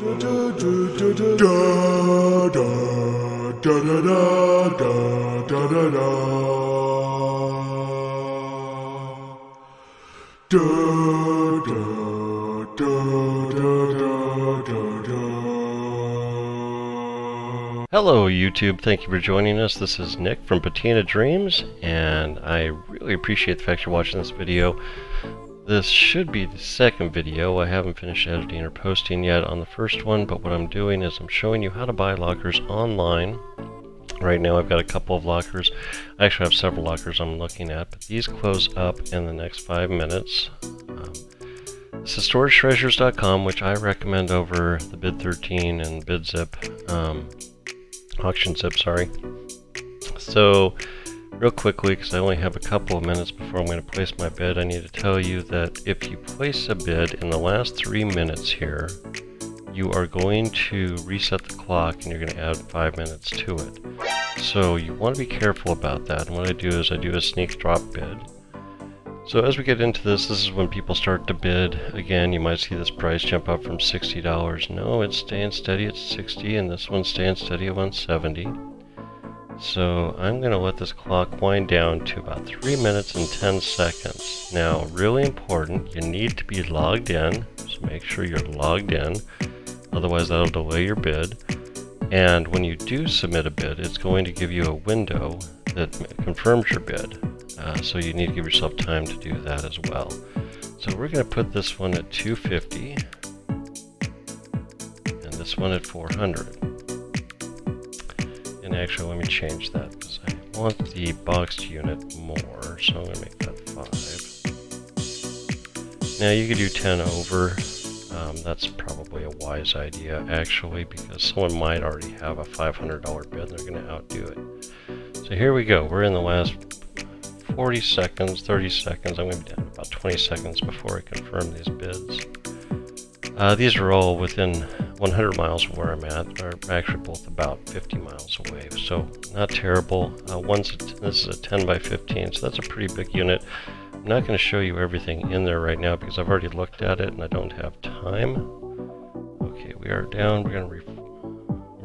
Hello YouTube, thank you for joining us. This is Nick from Patina Dreams, and I really appreciate the fact you're watching this video. This should be the second video. I haven't finished editing or posting yet on the first one, but what I'm doing is I'm showing you how to buy lockers online. Right now I've got a couple of lockers. I actually have several lockers I'm looking at, but these close up in the next 5 minutes. This is StorageTreasures.com, which I recommend over the Bid13 and BidZip. Auction Zip, sorry. So, real quickly, because I only have a couple of minutes before I'm going to place my bid, I need to tell you that if you place a bid in the last 3 minutes here, you are going to reset the clock and you're going to add 5 minutes to it. So you want to be careful about that, and what I do is I do a sneak drop bid. So as we get into this is when people start to bid. Again, you might see this price jump up from $60. No, it's staying steady at 60, and this one's staying steady at 170. So I'm going to let this clock wind down to about 3 minutes and 10 seconds. Now, really important, you need to be logged in, so make sure you're logged in, otherwise that'll delay your bid. And when you do submit a bid, it's going to give you a window that confirms your bid. So you need to give yourself time to do that as well. So we're going to put this one at 250 and this one at 400. And actually, let me change that because I want the boxed unit more, so I'm going to make that 5. Now you could do 10 over. That's probably a wise idea actually, because someone might already have a $500 bid and they're going to outdo it. So here we go. We're in the last 40 seconds, 30 seconds. I'm going to be down about 20 seconds before I confirm these bids. These are all within 100 miles of where I'm at. They're actually both about 50 miles away, so not terrible. This is a 10 by 15, so that's a pretty big unit. I'm not going to show you everything in there right now because I've already looked at it and I don't have time. Okay, we are down. We're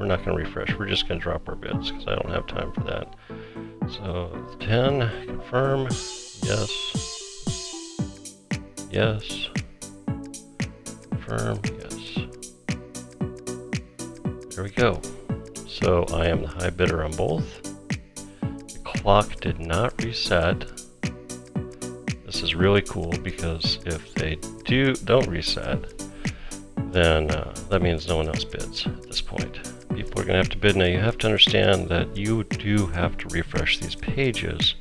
not going to refresh. We're just going to drop our bids because I don't have time for that. So 10, confirm, yes, yes, confirm, yes. There we go. So I am the high bidder on both. The clock did not reset. This is really cool because if they don't reset, then that means no one else bids at this point. People are going to have to bid. Now you have to understand that you do have to refresh these pages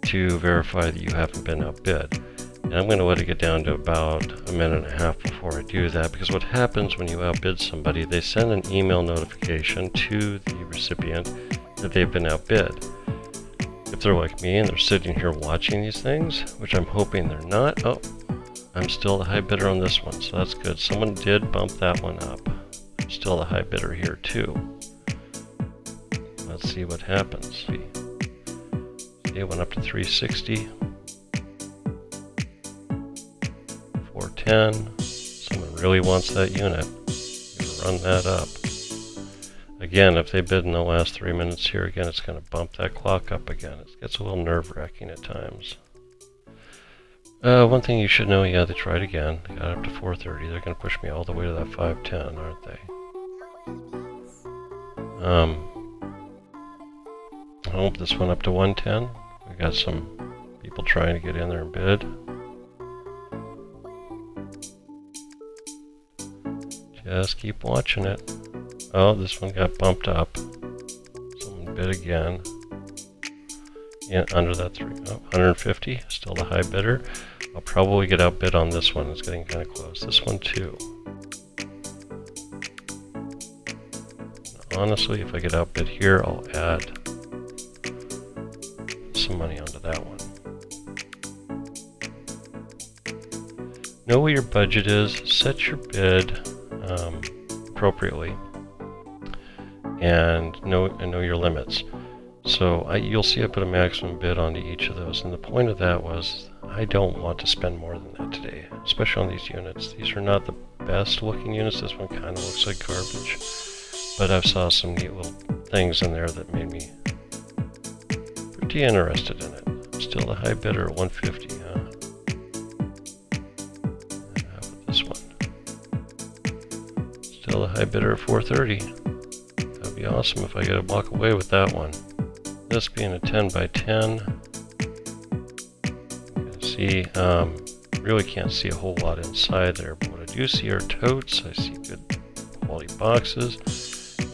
to verify that you haven't been outbid. And I'm going to let it get down to about a minute and a half before I do that, because what happens when you outbid somebody, they send an email notification to the recipient that they've been outbid. If they're like me and they're sitting here watching these things, which I'm hoping they're not, oh, I'm still the high bidder on this one, so that's good. Someone did bump that one up. I'm still the high bidder here too. Let's see what happens. See, it went up to 360. 410. Someone really wants that unit. Run that up. Again, if they bid in the last 3 minutes here, again, it's going to bump that clock up again. It gets a little nerve-wracking at times. One thing you should know, yeah, they tried again. They got up to 430. They're going to push me all the way to that 510, aren't they? I hope this went up to 110. We got some people trying to get in there and bid. Just keep watching it. Oh, this one got bumped up. Someone bid again. Yeah, under that 150, still the high bidder. I'll probably get outbid on this one. It's getting kind of close. This one too. Honestly, if I get outbid here, I'll add some money onto that one. Know what your budget is. Set your bid appropriately, and know your limits. So you'll see I put a maximum bid onto each of those, and the point of that was I don't want to spend more than that today, especially on these units. These are not the best looking units. This one kind of looks like garbage, but I've saw some neat little things in there that made me pretty interested in it. Still the high bidder at 150, huh? And how about this one? Still the high bidder at 430. That'd be awesome if I could walk away with that one. This being a 10 by 10. You can see, really can't see a whole lot inside there, but what I do see are totes. I see good quality boxes.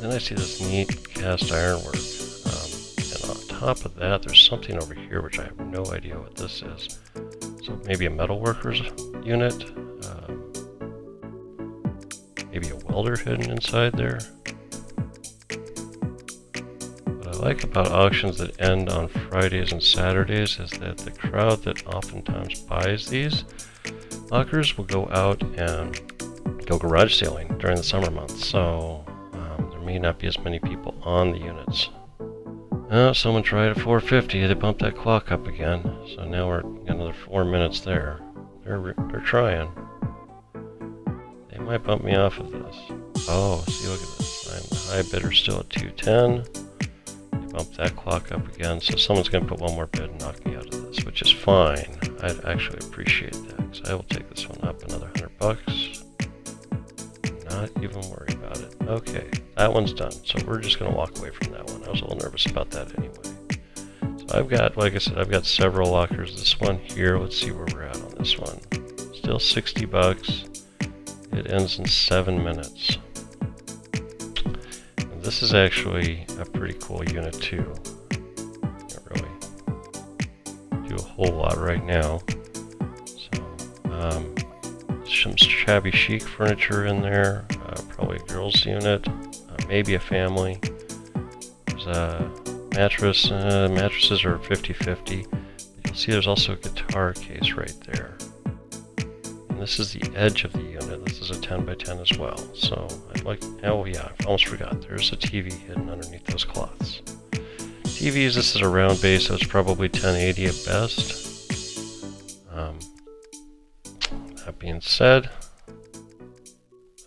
Then I see this neat cast iron work. And on top of that, there's something over here which I have no idea what this is. So maybe a metalworker's unit. Maybe a welder hidden inside there. What I like about auctions that end on Fridays and Saturdays is that the crowd that oftentimes buys these lockers will go out and go garage sailing during the summer months. So there may not be as many people on the units. Someone tried at 450. They bumped that clock up again. So now we're another 4 minutes there. They're trying. They might bump me off of this. Oh, see, look at this. I'm the high bidder still at 210. They bumped that clock up again. So someone's going to put one more bid and knock me out of this, which is fine. I'd actually appreciate that, because I will take this one up another $100. Not even worry about it. Okay, that one's done. So we're just going to walk away from that one. I was a little nervous about that anyway. So I've got, like I said, I've got several lockers. This one here, let's see where we're at on this one. Still $60. It ends in 7 minutes. And this is actually a pretty cool unit too. Can't really do a whole lot right now. So, some shabby chic furniture in there, probably a girl's unit, maybe a family. There's a mattress. Mattresses are 50-50. You'll see there's also a guitar case right there. And this is the edge of the unit. This is a 10 by 10 as well. So I'd like, oh yeah, I almost forgot. There's a TV hidden underneath those cloths. TVs, this is a round base, so it's probably 1080 at best. That being said,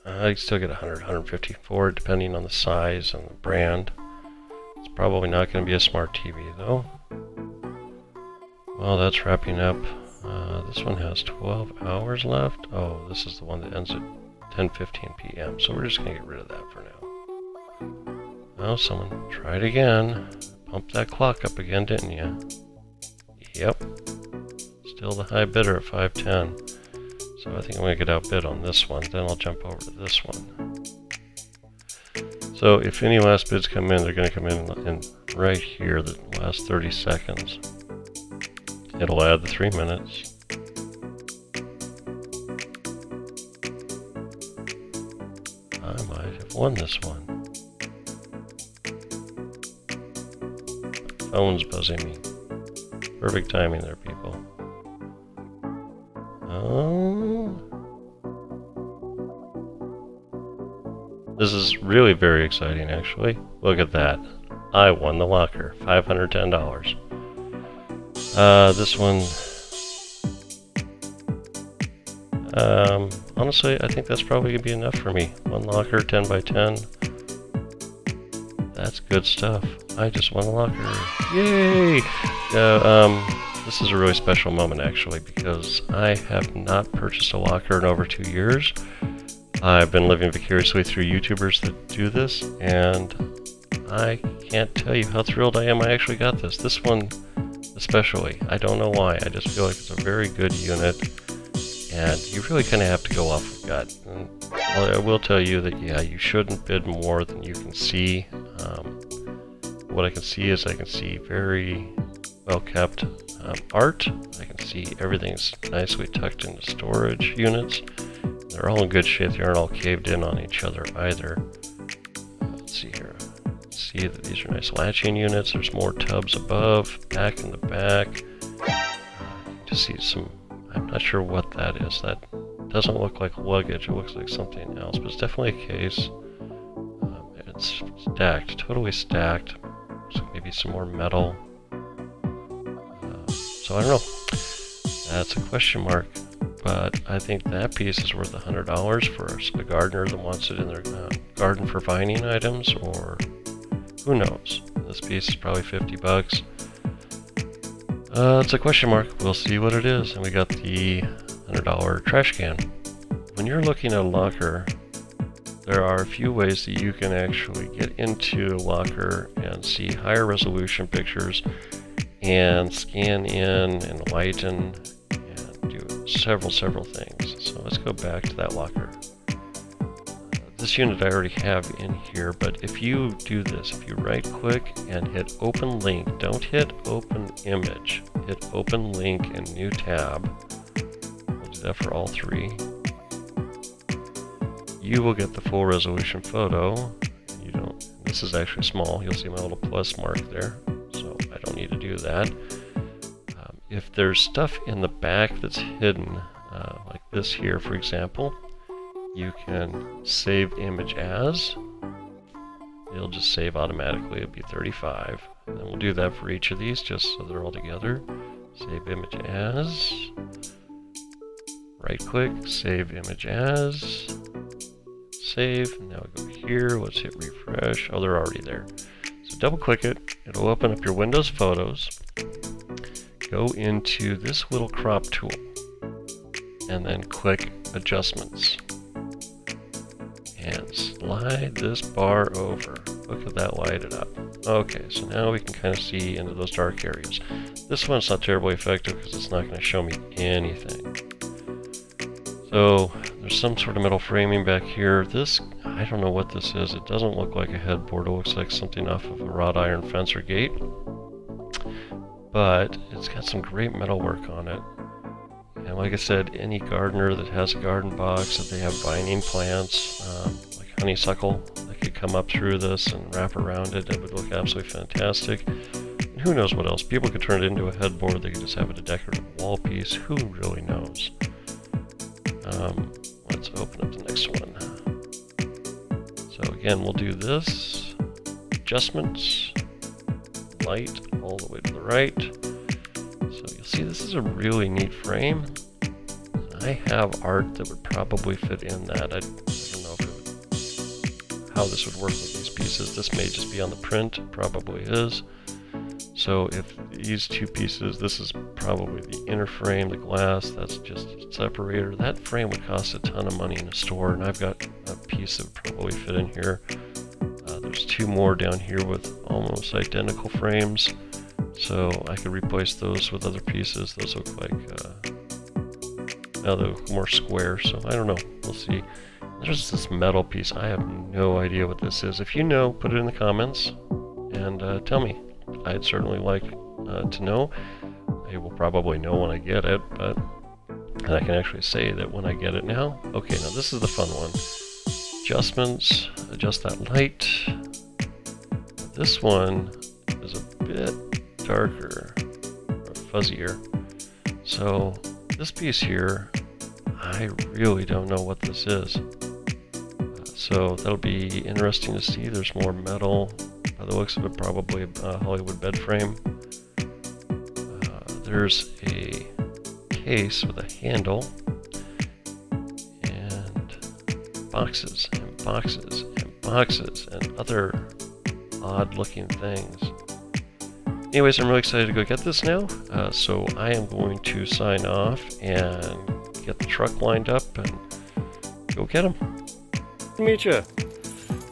I still get 100, 150 for it, depending on the size and the brand. It's probably not going to be a smart TV though. Well, that's wrapping up. This one has 12 hours left. Oh, this is the one that ends at 10:15 p.m. So we're just going to get rid of that for now. Oh, someone tried again. Pumped that clock up again, didn't you? Yep. Still the high bidder at 510. So I think I'm going to get outbid on this one. Then I'll jump over to this one. So if any last bids come in, they're going to come in right here, the last 30 seconds. It'll add the 3 minutes. I might have won this one. Phone's buzzing me. Perfect timing there, people. Oh. This is really very exciting, actually. Look at that. I won the locker. $510. This one... honestly, I think that's probably going to be enough for me. One locker, 10 by 10. That's good stuff. I just won a locker. Yay! This is a really special moment, actually, because I have not purchased a locker in over 2 years. I've been living vicariously through YouTubers that do this, and I can't tell you how thrilled I am I actually got this. This one especially. I don't know why. I just feel like it's a very good unit, and you really kind of have to go off of gut. And I will tell you that, yeah, you shouldn't bid more than you can see. What I can see is I can see very well-kept art. I can see everything's nicely tucked into storage units. They're all in good shape. They aren't all caved in on each other either. Let's see here. See that these are nice latching units. There's more tubs above, back in the back. Just see some, I'm not sure what that is. That doesn't look like luggage. It looks like something else, but it's definitely a case. It's stacked, totally stacked. So maybe some more metal. So I don't know. That's a question mark. but I think that piece is worth $100 for a gardener that wants it in their garden for vining items, or who knows. This piece is probably 50 bucks. It's a question mark. We'll see what it is. And we got the $100 trash can. When you're looking at a locker, there are a few ways that you can actually get into a locker and see higher resolution pictures and scan in and lighten and do several things. So let's go back to that locker. This unit I already have in here, but if you do this, if you right click and hit open link, don't hit open image, hit open link and new tab. We'll do that for all three. You will get the full resolution photo. You don't, this is actually small, you'll see my little plus mark there, so I don't need to do that. If there's stuff in the back that's hidden, like this here for example, you can save image as. It'll just save automatically. It'll be 35. And then we'll do that for each of these just so they're all together. Save image as. Right click, save image as. Save. Now we go here. Let's hit refresh. Oh, they're already there. So double click it. It'll open up your Windows Photos. Go into this little crop tool. And then click Adjustments. And slide this bar over. Look at that, light it up. Okay, so now we can kind of see into those dark areas. This one's not terribly effective because it's not going to show me anything. So there's some sort of metal framing back here. This, I don't know what this is. It doesn't look like a headboard. It looks like something off of a wrought iron fence or gate. But it's got some great metal work on it. And like I said, any gardener that has a garden box, if they have vining plants, like honeysuckle, that could come up through this and wrap around it. It would look absolutely fantastic. And who knows what else? People could turn it into a headboard. They could just have it a decorative wall piece. Who really knows? Let's open up the next one. So again, we'll do this. Adjustments. Light all the way to the right. So you'll see this is a really neat frame. I have art that would probably fit in that. I don't know if it would, how this would work with these pieces. This may just be on the print, it probably is. So if these two pieces, this is probably the inner frame, the glass, that's just a separator. That frame would cost a ton of money in a store, and I've got a piece that would probably fit in here. There's two more down here with almost identical frames. So I could replace those with other pieces. Those look like, now they look more square, so I don't know. We'll see. There's this metal piece. I have no idea what this is. If you know, put it in the comments and tell me. I'd certainly like to know. I will probably know when I get it, but and I can actually say that when I get it now. Okay, now this is the fun one. Adjustments, adjust that light. This one is a bit darker, or fuzzier. So this piece here, I really don't know what this is. So that'll be interesting to see. There's more metal. By the looks of it, probably a Hollywood bed frame. There's a case with a handle and boxes and boxes and boxes and other odd looking things. Anyways, I'm really excited to go get this now, so I am going to sign off and get the truck lined up and go get them. Nice to meet you.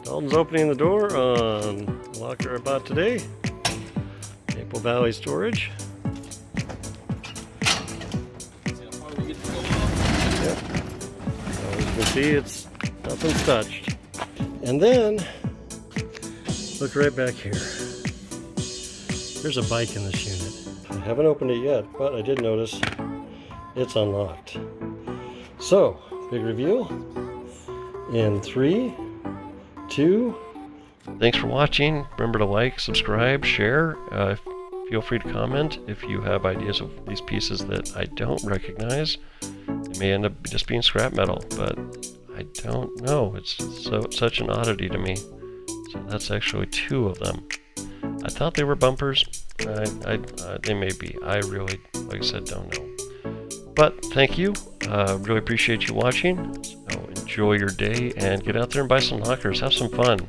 Dalton's opening the door on the locker I bought today. Maple Valley Storage. Yep. So as you can see, it's nothing's touched. And then look right back here. There's a bike in this unit. I haven't opened it yet, but I did notice it's unlocked. So, big reveal in 3, 2. Thanks for watching. Remember to like, subscribe, share. Feel free to comment if you have ideas of these pieces that I don't recognize. It may end up just being scrap metal, but I don't know. It's such an oddity to me. So that's actually 2 of them. I thought they were bumpers. They may be. I really, like I said, don't know. But thank you. Really appreciate you watching. So enjoy your day and get out there and buy some lockers. Have some fun.